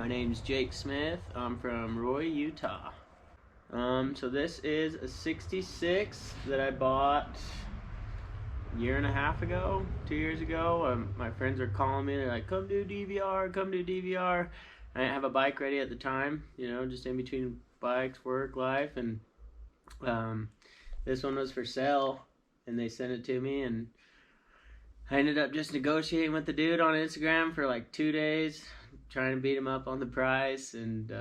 My name's Jake Smith. I'm from Roy, Utah. So this is a 66 that I bought a year and a half ago, 2 years ago. My friends are calling me. They're like, come do DVR, come do DVR. I didn't have a bike ready at the time, just in between bikes, work, life. And this one was for sale, and they sent it to me. And I ended up just negotiating with the dude on Instagram for like 2 days, trying to beat him up on the price, and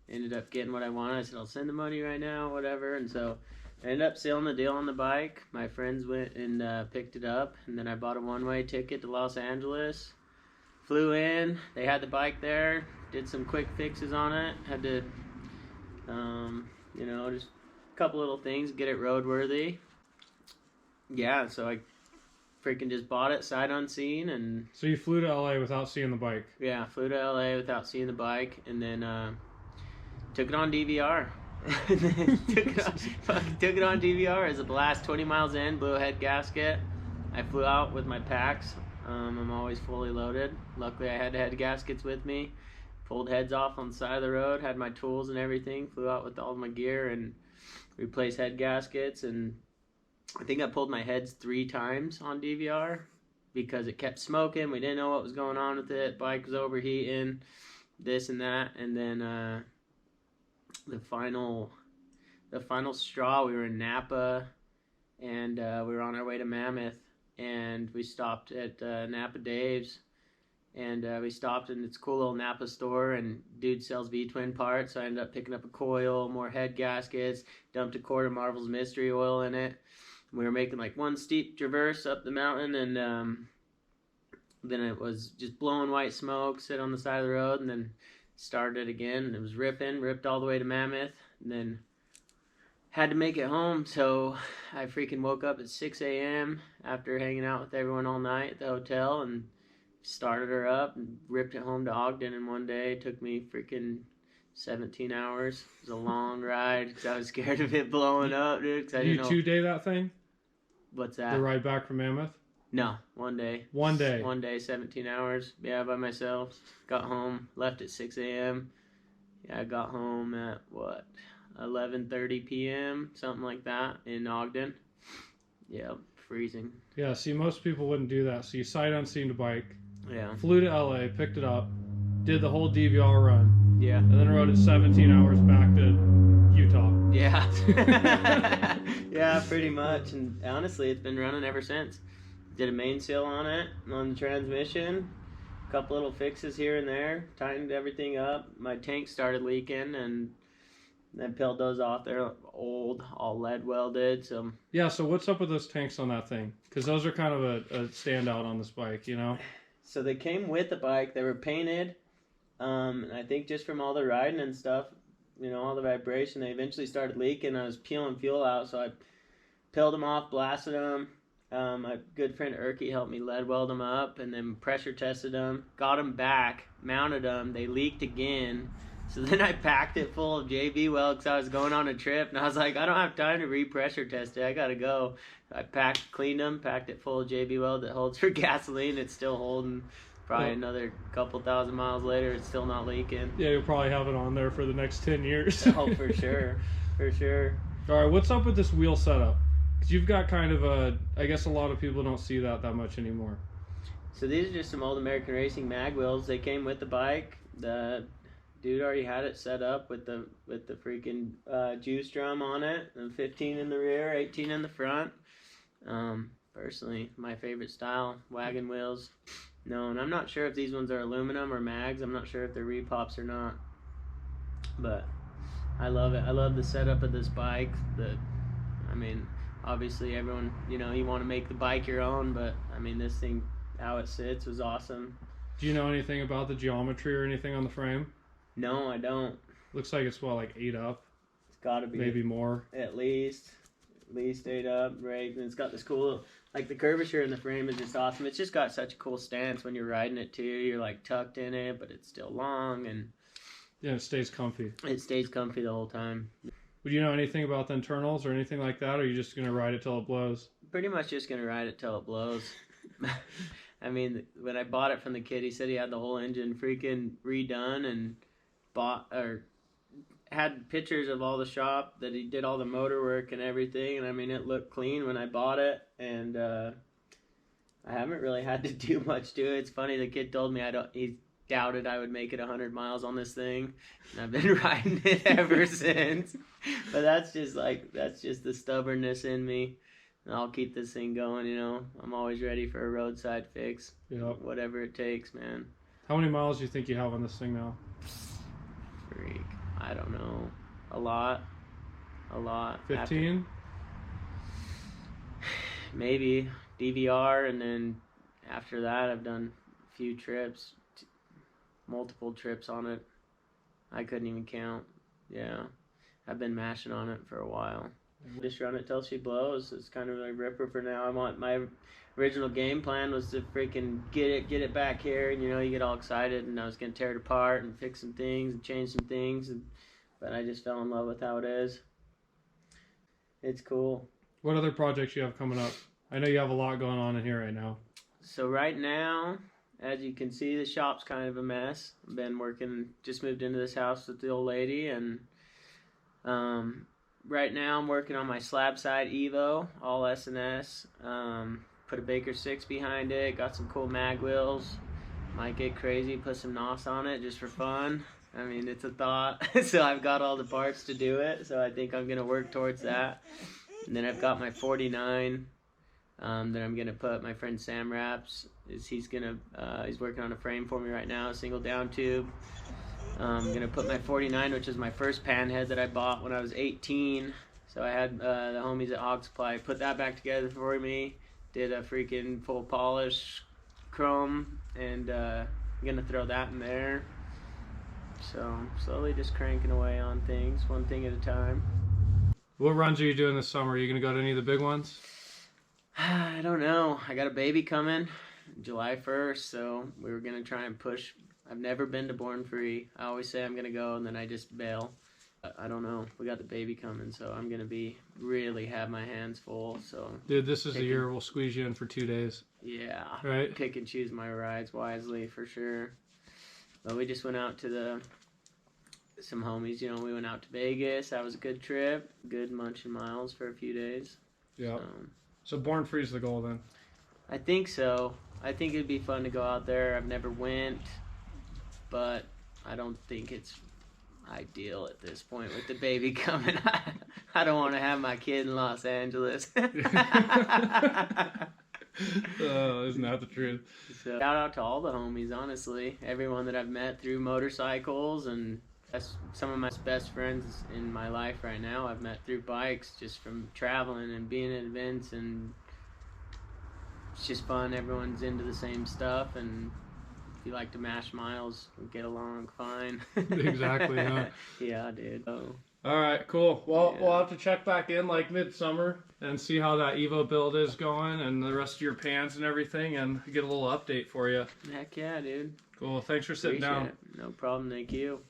ended up getting what I wanted. I said, I'll send the money right now, whatever. And so I ended up sealing the deal on the bike. My friends went and picked it up, and then I bought a one-way ticket to Los Angeles. Flew in, they had the bike there, did some quick fixes on it, had to, just a couple little things, get it roadworthy. Yeah, so I freaking just bought it sight unseen. And so you flew to LA without seeing the bike? Yeah, flew to LA without seeing the bike, and then took it on DVR. And then took it on DVR. It was a blast. 20 miles in, blew a head gasket. I flew out with my packs. I'm always fully loaded. Luckily, I had head gaskets with me. Pulled heads off on the side of the road, had my tools and everything. Flew out with all my gear and replaced head gaskets. And I think I pulled my heads 3 times on DVR because it kept smoking. We didn't know what was going on with it. Bike was overheating, this and that. And then the final straw, we were in Napa, and we were on our way to Mammoth, and we stopped at Napa Dave's, and we stopped in this cool little Napa store, and dude sells V-twin parts. So I ended up picking up a coil, more head gaskets, dumped a quart of Marvel's Mystery Oil in it. We were making like one steep traverse up the mountain, and then it was just blowing white smoke, sit on the side of the road, and then started again, and it was ripped all the way to Mammoth, and then had to make it home. So I freaking woke up at 6 a.m. after hanging out with everyone all night at the hotel, and started her up and ripped it home to Ogden in one day. It took me freaking 17 hours. It was a long ride because I was scared of it blowing up, dude. Cause I didn't know. 2-day that thing? What's that? The ride back from Mammoth? No, 1 day. 1 day. 1 day, 17 hours. Yeah, by myself. Got home, left at 6 a.m. Yeah, I got home at 11:30 p.m., something like that, in Ogden. Yeah, freezing. Yeah, see, most people wouldn't do that. So you sight unseen the bike. Yeah. Flew to LA, picked it up, did the whole DVR run. Yeah. And then rode it 17 hours back to Utah. Yeah. Yeah, pretty much. And honestly, it's been running ever since. Did a mainsail on it, on the transmission. A couple little fixes here and there. Tightened everything up. My tank started leaking, and I peeled those off. They're old, all lead welded. So yeah, so what's up with those tanks on that thing? Because those are kind of a standout on this bike, you know? So they came with the bike. They were painted. I think just from all the riding and stuff, all the vibration, they eventually started leaking. I was peeling fuel out, so I peeled them off, blasted them. My good friend Erky helped me lead weld them up, and then pressure tested them, got them back, mounted them. They leaked again. So then I packed it full of JB weld because I was going on a trip, and I was like, I don't have time to re-pressure test it. I got to go. I cleaned them, packed it full of JB weld that holds for gasoline. It's still holding. Probably another couple thousand miles later, it's still not leaking. Yeah, you'll probably have it on there for the next 10 years. Oh, for sure. For sure. All right, what's up with this wheel setup? Because you've got kind of I guess a lot of people don't see that much anymore. So these are just some old American Racing mag wheels. They came with the bike. The dude already had it set up with the freaking juice drum on it, and 15 in the rear, 18 in the front. Personally, my favorite style, wagon wheels. No, and I'm not sure if these ones are aluminum or mags. I'm not sure if they're repops or not. But I love it. I love the setup of this bike. Obviously everyone, you want to make the bike your own, but this thing, how it sits was awesome. Do you know anything about the geometry or anything on the frame? No, I don't. Looks like it's like 8 up. It's got to be. Maybe more. At least 8 up, right? And it's got this cool, like the curvature in the frame is just awesome. It's just got such a cool stance when you're riding it too. You're like tucked in it, but it's still long, and yeah, it stays comfy. It stays comfy the whole time. Would you know anything about the internals or anything like that, or are you just going to ride it till it blows? Pretty much just going to ride it till it blows. I mean, when I bought it from the kid, he said he had the whole engine freaking redone and bought or had pictures of all the shop that he did all the motor work and everything. And I mean, it looked clean when I bought it, and I haven't really had to do much to it. It's funny, the kid told me he doubted I would make it 100 miles on this thing, and I've been riding it ever since. But that's just the stubbornness in me. And I'll keep this thing going, you know. I'm always ready for a roadside fix. Yep. Whatever it takes, man. How many miles do you think you have on this thing now? Freak. I don't know. A lot. 15? Maybe. DVR, and then after that I've done a few trips. Multiple trips on it. I couldn't even count. Yeah. I've been mashing on it for a while. Just run it till she blows. It's kind of like ripper for now. My original game plan was to freaking get it back here, and you know, you get all excited, and I was gonna tear it apart and fix some things and change some things, but I just fell in love with how it is. It's cool. What other projects you have coming up? I know you have a lot going on in here right now. So right now, as you can see, the shop's kind of a mess. I've been working, just moved into this house with the old lady, and right now I'm working on my slab side Evo, all S&S. Put a Baker 6 behind it, got some cool mag wheels. Might get crazy, put some NOS on it just for fun. I mean, it's a thought. So I've got all the parts to do it, so I think I'm going to work towards that. And then I've got my 49 that I'm going to put. My friend Sam Raps, he's working on a frame for me right now, a single down tube. I'm going to put my 49, which is my first panhead that I bought when I was 18. So I had the homies at Hog Supply put that back together for me. Did a freaking full polish chrome, and I'm going to throw that in there. So slowly just cranking away on things, one thing at a time. What runs are you doing this summer? Are you going to go to any of the big ones? I don't know. I got a baby coming July 1st, so we were going to try and push. I've never been to Born Free. I always say I'm going to go, and then I just bail. I don't know. We got the baby coming, so I'm going to really have my hands full. So, dude, this is the year we'll squeeze you in for 2 days. Yeah. Right? Pick and choose my rides wisely, for sure. But we just went out to some homies, you know, we went out to Vegas. That was a good trip. Good munching miles for a few days. Yeah. So Born Free is the goal then? I think so. I think it'd be fun to go out there. I've never went, but I don't think it's ideal at this point with the baby coming. I don't want to have my kid in Los Angeles. Isn't that the truth? So, shout out to all the homies, honestly. Everyone that I've met through motorcycles, and that's some of my best friends in my life right now I've met through bikes, just from traveling and being at events, and it's just fun. Everyone's into the same stuff, and if you like to mash miles, we get along fine. Exactly, huh? Yeah, dude. Oh. All right, cool. Well, we'll have to check back in like midsummer and see how that Evo build is going and the rest of your pans and everything, and get a little update for you. Heck yeah, dude. Cool. Thanks for sitting down. Appreciate it. No problem. Thank you.